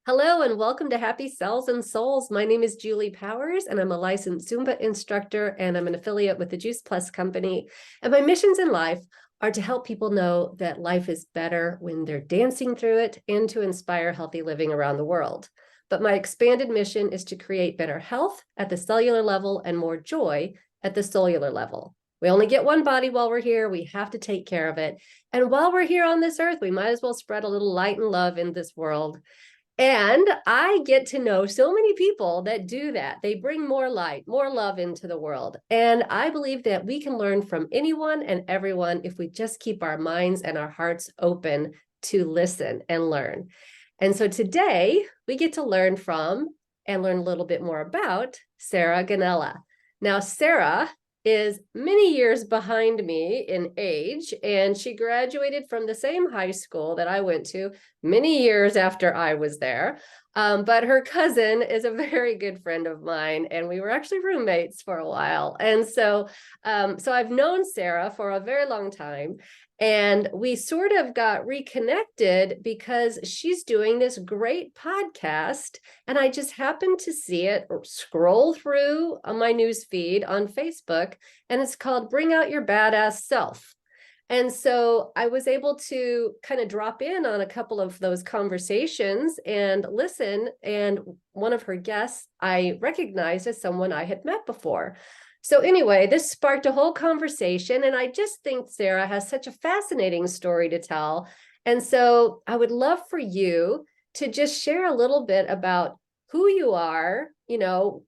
Hello and welcome to Happy Cells and Souls. My name is Julie Powers and I'm a licensed Zumba instructor and I'm an affiliate with the Juice Plus company. And my missions in life are to help people know that life is better when they're dancing through it and to inspire healthy living around the world. But my expanded mission is to create better health at the cellular level and more joy at the cellular level. We only get one body while we're here. We have to take care of it. And while we're here on this earth, we might as well spread a little light and love in this world. And I get to know so many people that do that. They bring more light, more love into the world. And I believe that we can learn from anyone and everyone if we just keep our minds and our hearts open to listen and learn. And so today we get to learn from and learn a little bit more about Sarah Gonnella. Now, Sarah is many years behind me in age, and she graduated from the same high school that I went to many years after I was there. But her cousin is a very good friend of mine, and we were actually roommates for a while. And so I've known Sarah for a very long time, and we sort of got reconnected because she's doing this great podcast, and I just happened to see it scroll through on my news feed on Facebook, and it's called Bring Out Your BadAss Self. And so I was able to kind of drop in on a couple of those conversations and listen. And one of her guests I recognized as someone I had met before. So anyway, this sparked a whole conversation. And I just think Sarah has such a fascinating story to tell. And so I would love for you to just share a little bit about who you are,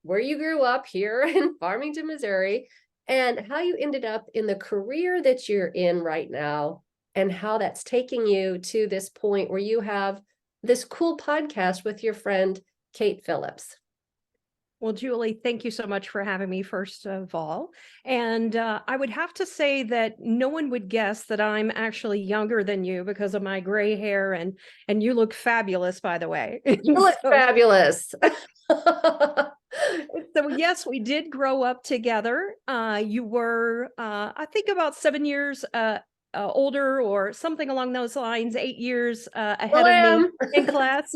where you grew up here in Farmington, Missouri, and how you ended up in the career that you're in right now, and how that's taking you to this point where you have this cool podcast with your friend, Cate Phillips. Well, Julie, thank you so much for having me, first of all. And I would have to say that no one would guess that I'm actually younger than you because of my gray hair, and you look fabulous, by the way. You look fabulous. So yes, we did grow up together. You were, I think, about 7 years older or something along those lines, 8 years ahead of me in class.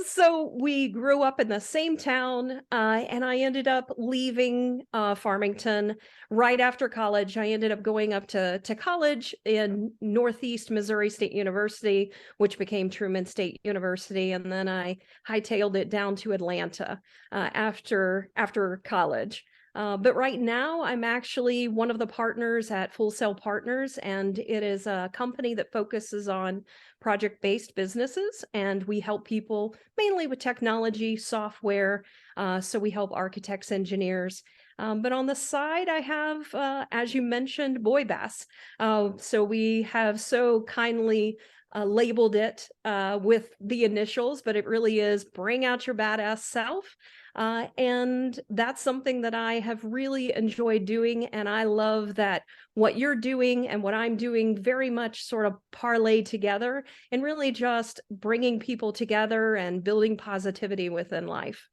So we grew up in the same town, and I ended up leaving Farmington right after college. I ended up going up to college in Northeast Missouri State University, which became Truman State University, and then I hightailed it down to Atlanta after college. But right now, I'm actually one of the partners at Full Sail Partners, and it is a company that focuses on project-based businesses, and we help people mainly with technology, software. So we help architects, engineers. But on the side, I have, as you mentioned, BOYBAS. So we have so kindly labeled it with the initials, but it really is Bring Out Your BadAss Self. And that's something that I have really enjoyed doing. And I love that what you're doing and what I'm doing very much sort of parlay together and really just bringing people together and building positivity within life.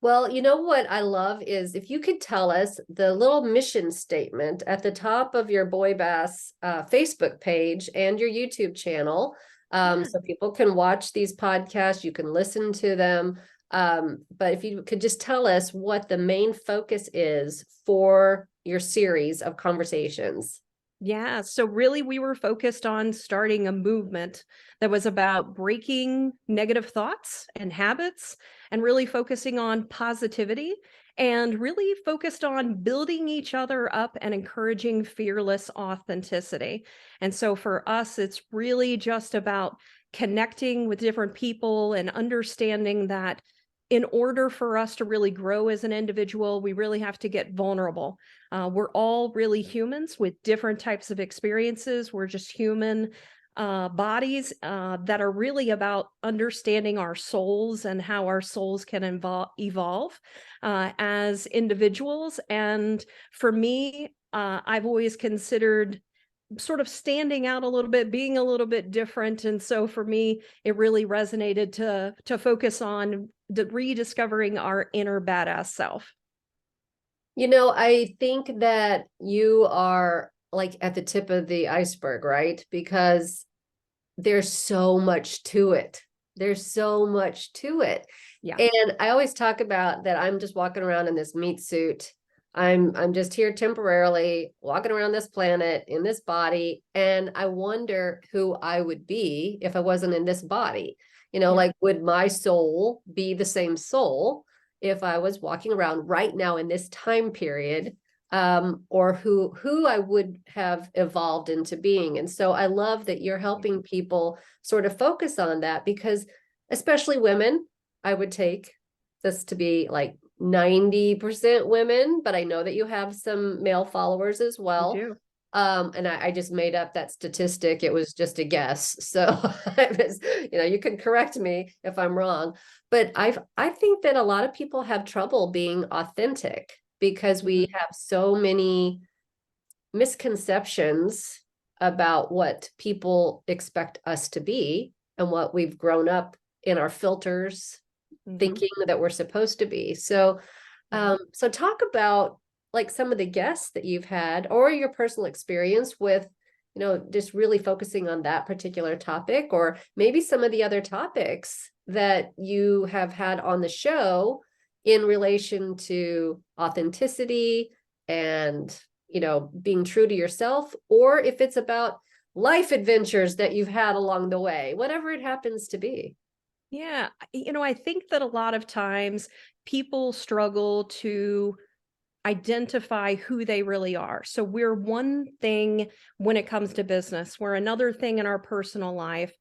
Well, you know what I love is if you could tell us the little mission statement at the top of your BOYBAS Facebook page and your YouTube channel, so people can watch these podcasts, you can listen to them. But if you could just tell us what the main focus is for your series of conversations. Yeah, so really we were focused on starting a movement that was about breaking negative thoughts and habits and really focusing on positivity and really focused on building each other up and encouraging fearless authenticity. And so for us, it's really just about connecting with different people and understanding that in order for us to really grow as an individual, we really have to get vulnerable. We're all really humans with different types of experiences. We're just human bodies that are really about understanding our souls and how our souls can evolve as individuals. And for me, I've always considered sort of standing out a little bit, being a little bit different. And so for me, it really resonated to focus on rediscovering our inner badass self. I think that you are like at the tip of the iceberg, right? Because there's so much to it. There's so much to it. Yeah. And I always talk about that I'm just walking around in this meat suit. I'm just here temporarily walking around this planet in this body. And I wonder who I would be if I wasn't in this body. You know, Yeah. like, would my soul be the same soul if I was walking around right now in this time period? Or who I would have evolved into being. And so I love that you're helping people sort of focus on that, because especially women, I would take this to be like 90% women, but I know that you have some male followers as We well. do. And I just made up that statistic. It was just a guess. So I was, you can correct me if I'm wrong, but I think that a lot of people have trouble being authentic because we have so many misconceptions about what people expect us to be and what we've grown up in our filters thinking that we're supposed to be. So so talk about like some of the guests that you've had or your personal experience with, just really focusing on that particular topic, or maybe some of the other topics that you have had on the show in relation to authenticity and, being true to yourself, or if it's about life adventures that you've had along the way, whatever it happens to be. Yeah. I think that a lot of times people struggle to identify who they really are. So we're one thing when it comes to business, we're another thing in our personal life.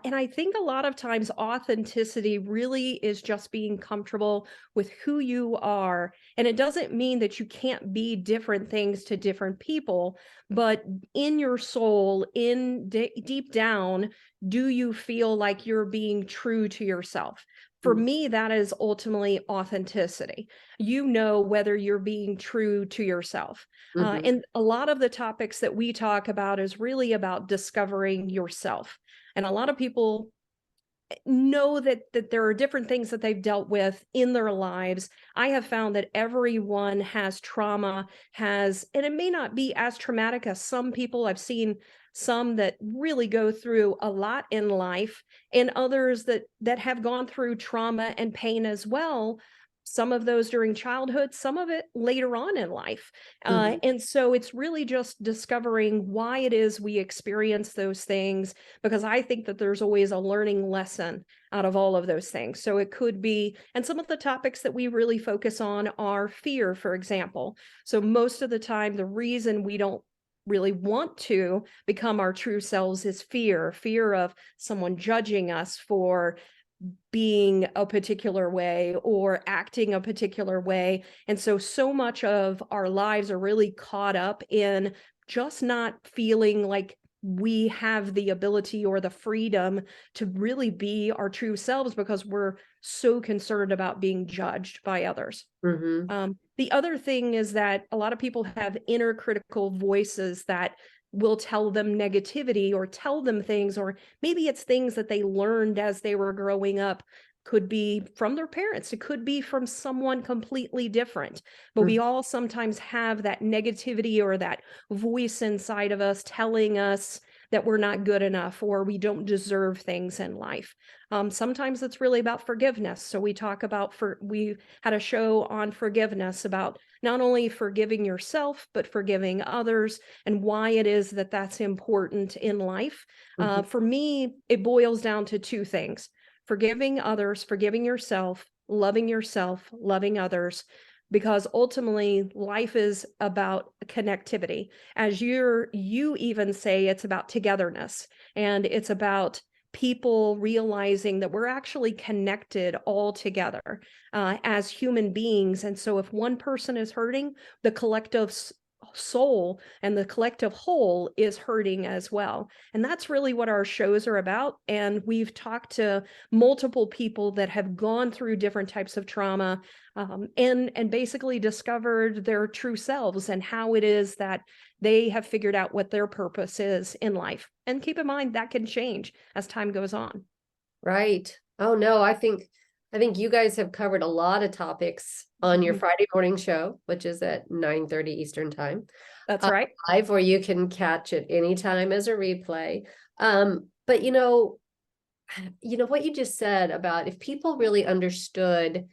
And I think a lot of times authenticity really is just being comfortable with who you are. And it doesn't mean that you can't be different things to different people, but in your soul, deep down, do you feel like you're being true to yourself? For me, that is ultimately authenticity. You know whether you're being true to yourself. Mm-hmm. And a lot of the topics that we talk about is really about discovering yourself. And a lot of people know that there are different things that they've dealt with in their lives. I have found that everyone has trauma, and it may not be as traumatic as some people. I've seen some that really go through a lot in life, and others that have gone through trauma and pain as well. Some of those during childhood, some of it later on in life. And so it's really just discovering why it is we experience those things, because I think that there's always a learning lesson out of all of those things. So it could be, and some of the topics that we really focus on are fear, for example. So most of the time, the reason we don't really want to become our true selves is fear of someone judging us for being a particular way or acting a particular way. And so much of our lives are really caught up in just not feeling like we have the ability or the freedom to really be our true selves, because we're so concerned about being judged by others. The other thing is that a lot of people have inner critical voices that will tell them negativity or tell them things, or maybe it's things that they learned as they were growing up. Could be from their parents, it could be from someone completely different, but we all sometimes have that negativity or that voice inside of us telling us that we're not good enough or we don't deserve things in life. Sometimes it's really about forgiveness. So we had a show on forgiveness, about not only forgiving yourself, but forgiving others, and why it is that that's important in life. For me, it boils down to two things: forgiving others, forgiving yourself, loving others, because ultimately life is about connectivity. As you even say, it's about togetherness, and it's about people realizing that we're actually connected all together as human beings. And so if one person is hurting, the collective soul and the collective whole is hurting as well. And that's really what our shows are about. And we've talked to multiple people that have gone through different types of trauma, and basically discovered their true selves and how it is that they have figured out what their purpose is in life. And keep in mind that can change as time goes on. Right. Oh no, I think you guys have covered a lot of topics on your Friday morning show, which is at 9:30 Eastern time. That's right. Live, or you can catch it anytime as a replay. But what you just said about if people really understood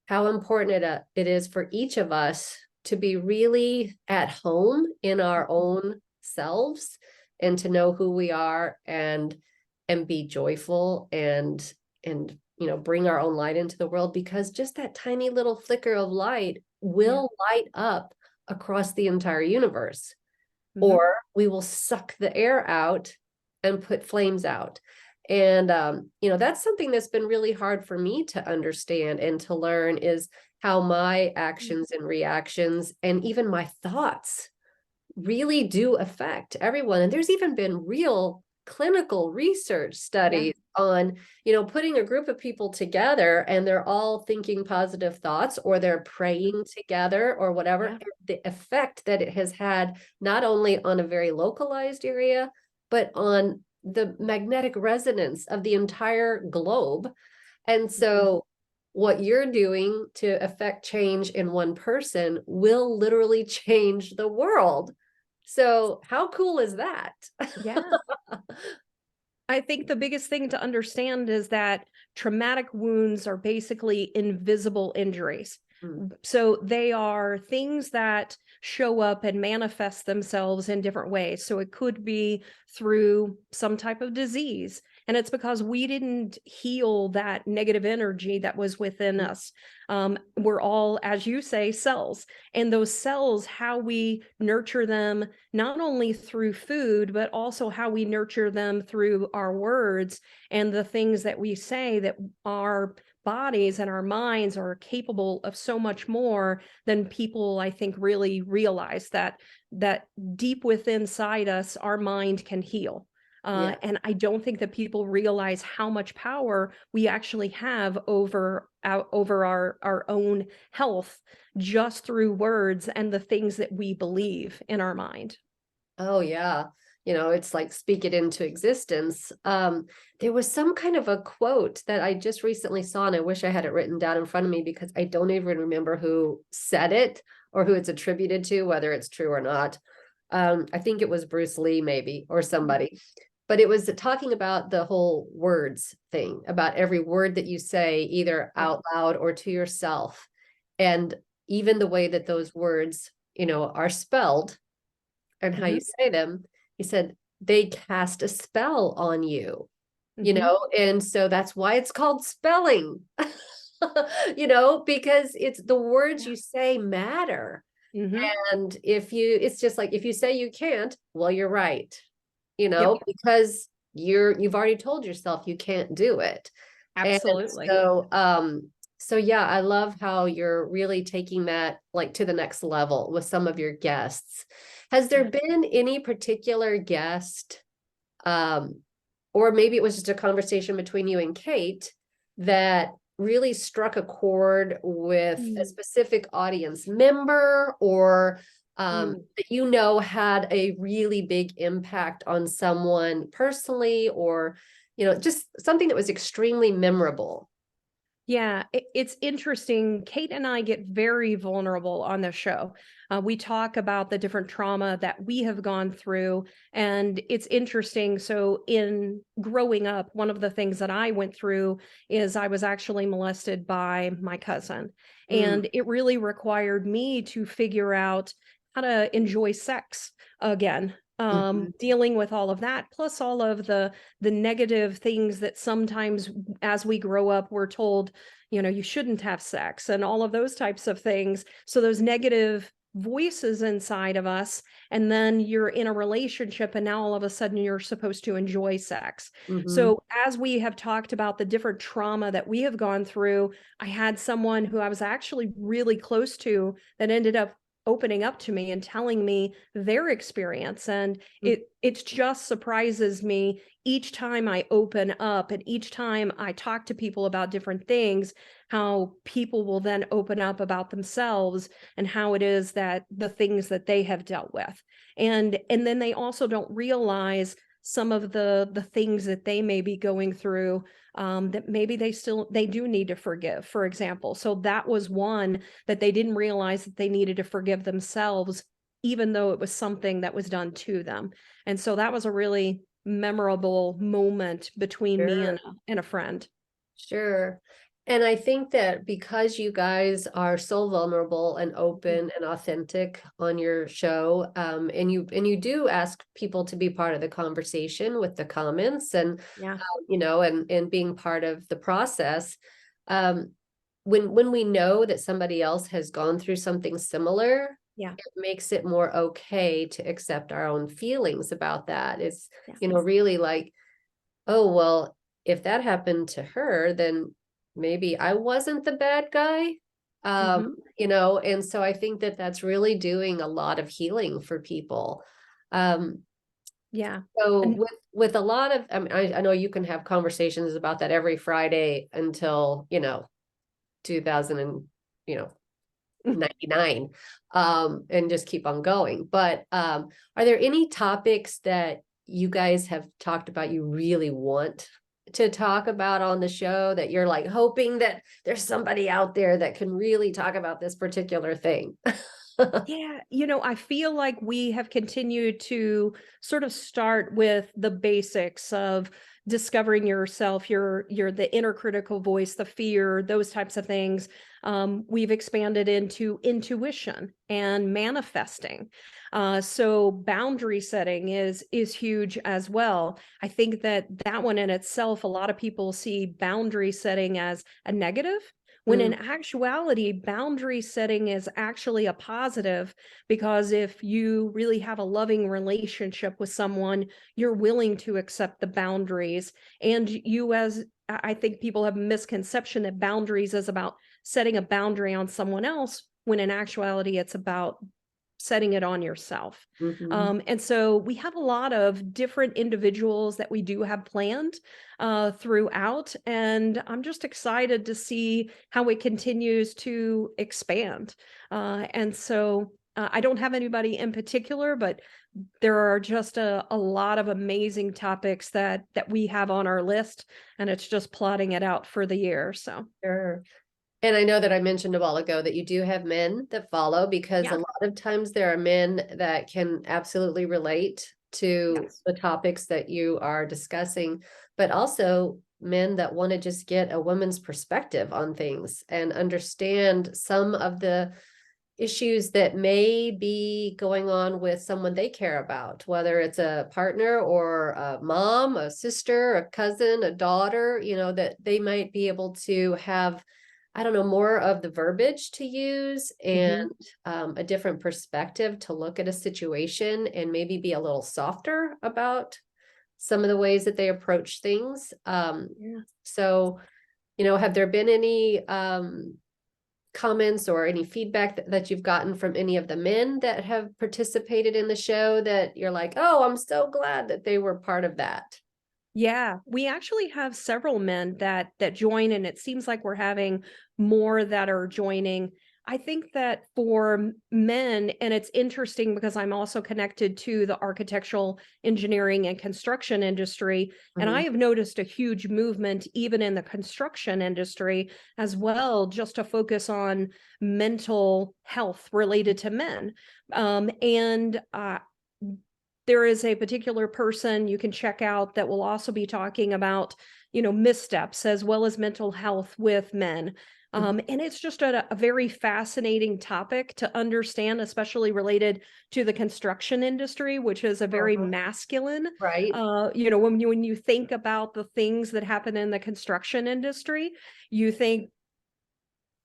how important it is for each of us to be really at home in our own selves and to know who we are and be joyful and bring our own light into the world, because just that tiny little flicker of light will light up across the entire universe, or we will suck the air out and put flames out. And that's something that's been really hard for me to understand and to learn, is how my actions and reactions and even my thoughts really do affect everyone. And there's even been real clinical research studies on, putting a group of people together and they're all thinking positive thoughts, or they're praying together or whatever, the effect that it has had, not only on a very localized area, but on the magnetic resonance of the entire globe. And so what you're doing to affect change in one person will literally change the world. So how cool is that? Yeah. I think the biggest thing to understand is that traumatic wounds are basically invisible injuries. So they are things that show up and manifest themselves in different ways. So it could be through some type of disease. And it's because we didn't heal that negative energy that was within us. We're all, as you say, cells. And those cells, how we nurture them, not only through food, but also how we nurture them through our words and the things that we say, that our bodies and our minds are capable of so much more than people, I think, really realize, that deep within inside us, our mind can heal. And I don't think that people realize how much power we actually have over our own health, just through words and the things that we believe in our mind. Oh, yeah. It's like speak it into existence. There was some kind of a quote that I just recently saw, and I wish I had it written down in front of me, because I don't even remember who said it or who it's attributed to, whether it's true or not. I think it was Bruce Lee, maybe, or somebody. But it was talking about the whole words thing, about every word that you say, either out loud or to yourself. And even the way that those words, are spelled and how you say them. He said they cast a spell on you, and so that's why it's called spelling, because it's the words you say matter. And it's just like, if you say you can't, well, you're right, because you've already told yourself you can't do it. Absolutely. And so yeah, I love how you're really taking that like to the next level with some of your guests. Has there been any particular guest, or maybe it was just a conversation between you and Cate, that really struck a chord with a specific audience member, or that had a really big impact on someone personally, or just something that was extremely memorable? Yeah, it's interesting. Cate and I get very vulnerable on the show. We talk about the different trauma that we have gone through, and it's interesting. So, in growing up, one of the things that I went through is I was actually molested by my cousin, and it really required me to figure out how to enjoy sex again. Dealing with all of that, plus all of the negative things that sometimes as we grow up, we're told, you shouldn't have sex and all of those types of things. So those negative voices inside of us, and then you're in a relationship and now all of a sudden you're supposed to enjoy sex. So as we have talked about the different trauma that we have gone through, I had someone who I was actually really close to that ended up opening up to me and telling me their experience. And it just surprises me each time I open up and each time I talk to people about different things, how people will then open up about themselves and how it is that the things that they have dealt with. And then they also don't realize some of the things that they may be going through, that maybe they do need to forgive, for example. So that was one that they didn't realize that they needed to forgive themselves, even though it was something that was done to them. And so that was a really memorable moment between me Sure. and a friend. Sure. And I think that because you guys are so vulnerable and open and authentic on your show, and you do ask people to be part of the conversation with the comments and Yeah. and being part of the process. Um, when we know that somebody else has gone through something similar, Yeah. it makes it more okay to accept our own feelings about that. It's, Yeah. really like, oh, well, if that happened to her, then maybe I wasn't the bad guy. Hmm. And so I think that that's really doing a lot of healing for people. Um, Yeah. so And with a lot of, I mean, I know you can have conversations about that every Friday until, 2000 and, you know, 99, and just keep on going. But are there any topics that you guys have talked about you really want to talk about on the show that you're like hoping that there's somebody out there that can really talk about this particular thing? yeah, I feel like we have continued to sort of start with the basics of discovering yourself, your the inner critical voice, the fear, those types of things. We've expanded into intuition and manifesting. So boundary setting is huge as well. I think that that one in itself, a lot of people see boundary setting as a negative, when Mm, in actuality, boundary setting is actually a positive, because if you really have a loving relationship with someone, you're willing to accept the boundaries. And you, as I think people have a misconception that boundaries is about setting a boundary on someone else, when in actuality, it's about setting it on yourself. mhm. And so we have a lot of different individuals that we do have planned throughout. And I'm just excited to see how it continues to expand. And so I don't have anybody in particular, but there are just a lot of amazing topics that we have on our list, and it's just plotting it out for the year. So Sure. And I know that I mentioned a while ago that you do have men that follow, because a yeah, lot of times there are men that can absolutely relate to yes. the topics that you are discussing, but also men that want to just get a woman's perspective on things and understand some of the issues that may be going on with someone they care about, whether it's a partner or a mom, a sister, a cousin, a daughter, that they might be able to have, I don't know, more of the verbiage to use and Hmm. a different perspective to look at a situation and maybe be a little softer about some of the ways that they approach things. Yeah. So, have there been any comments or any feedback that you've gotten from any of the men that have participated in the show that you're like, oh, I'm so glad that they were part of that? Yeah, we actually have several men that join, and it seems like we're having more that are joining. I think that for men, and it's interesting because I'm also connected to the architectural engineering and construction industry, and I Mhm. have noticed a huge movement even in the construction industry as well, just to focus on mental health related to men. And there is a particular person you can check out that will also be talking about, missteps as well as mental health with men. And it's just a very fascinating topic to understand, especially related to the construction industry, which is a very Uh-huh. masculine. Right. When you think about the things that happen in the construction industry, you think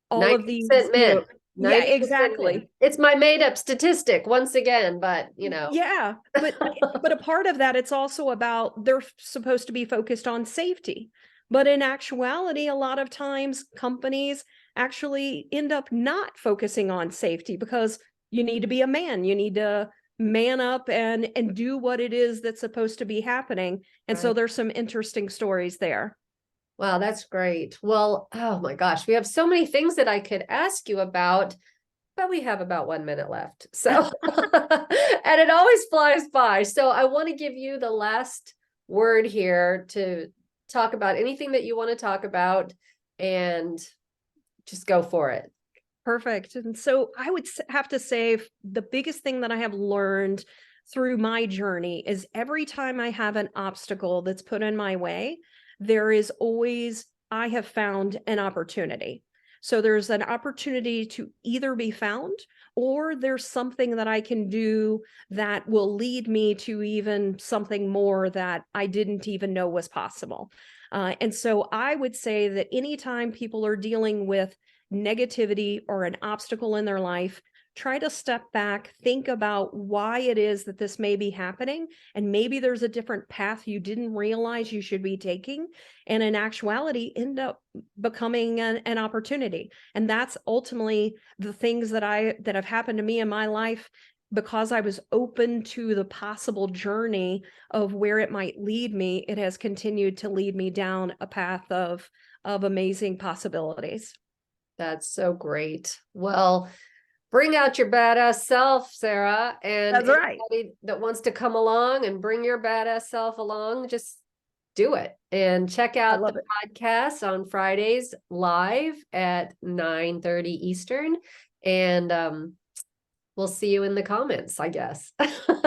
all of these, 90% men. yeah, 90% men. exactly. It's my made up statistic once again, but Yeah, but a part of that, it's also about they're supposed to be focused on safety. But in actuality, a lot of times companies actually end up not focusing on safety, because you need to be a man. You need to man up and do what it is that's supposed to be happening. And so Right. there's some interesting stories there. Wow, that's great. Well, oh my gosh, we have so many things that I could ask you about, but we have about 1 minute left. So, and it always flies by. So I want to give you the last word here to talk about anything that you want to talk about and just go for it. Perfect. And so I would have to say the biggest thing that I have learned through my journey is every time I have an obstacle that's put in my way, there is always, I have found an opportunity. So there's an opportunity to either be found, or there's something that I can do that will lead me to even something more that I didn't even know was possible. And so I would say that anytime people are dealing with negativity or an obstacle in their life, try to step back, think about why it is that this may be happening, and maybe there's a different path you didn't realize you should be taking, and in actuality end up becoming an opportunity. And that's ultimately the things that have happened to me in my life, because I was open to the possible journey of where it might lead me. It has continued to lead me down a path of amazing possibilities. That's so great. Well, bring out your badass self, Sarah, and That's right. anybody that wants to come along and bring your badass self along, just do it. And check I out love the it. podcast on Fridays live at 9:30 Eastern. And we'll see you in the comments, I guess.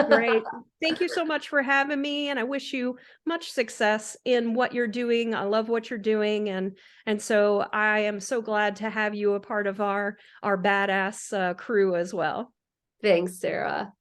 Great. Thank you so much for having me, and I wish you much success in what you're doing. I love what you're doing, and so I am so glad to have you a part of our badass crew as well. Thanks, Sarah.